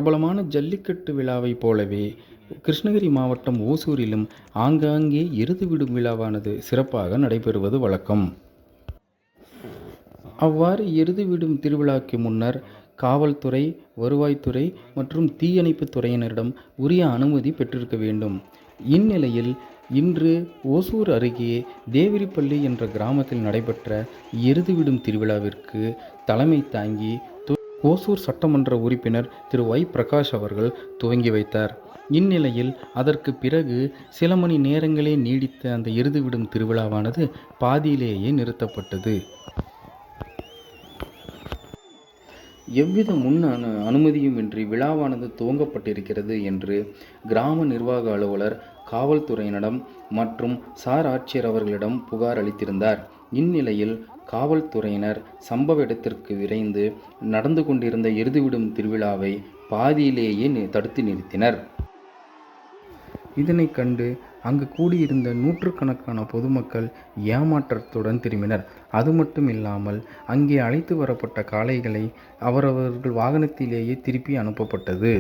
பிரபலமான ஜல்லிக்கட்டு விழாவைப் போலவே கிருஷ்ணகிரி மாவட்டம் ஓசூரிலும் ஆங்காங்கே எருது விடும் விழாவானது சிறப்பாக நடைபெறுவது வழக்கம். அவ்வாறு எருது விடும் திருவிழாக்கு முன்னர் காவல்துறை, வருவாய்த்துறை மற்றும் தீயணைப்பு துறையினரிடம் உரிய அனுமதி பெற்றிருக்க வேண்டும். இந்நிலையில் இன்று ஓசூர் அருகே தேவிரிப்பள்ளி என்ற கிராமத்தில் நடைபெற்ற எருது விடும் திருவிழாவிற்கு தலைமை தாங்கி ஓசூர் சட்டமன்ற உறுப்பினர் திரு ஒய். பிரகாஷ் அவர்கள் துவங்கி வைத்தார். இந்நிலையில் அதற்கு பிறகு சில மணி நேரங்களே நீடித்த அந்த எருது விடும் திருவிழாவானது பாதியிலேயே நிறுத்தப்பட்டது. எவ்வித முன் அனுமதியுமின்றி விழாவானது துவங்கப்பட்டிருக்கிறது என்று கிராம நிர்வாக அலுவலர் காவல்துறையினரிடம் மற்றும் சார் ஆட்சியர் அவர்களிடம் புகார் அளித்திருந்தார். இந்நிலையில் காவல்துறையினர் சம்பவ இடத்திற்கு விரைந்து நடந்து கொண்டிருந்த எருதுவிடும் திருவிழாவை பாதியிலேயே தடுத்து நிறுத்தினர். இதனை கண்டு அங்கு கூடியிருந்த நூற்றுக்கணக்கான பொதுமக்கள் ஏமாற்றத்துடன் திரும்பினர். அது மட்டும் இல்லாமல் அங்கே அழைத்து வரப்பட்ட காளைகளை அவரவர்கள் வாகனத்திலேயே திருப்பி அனுப்பப்பட்டது.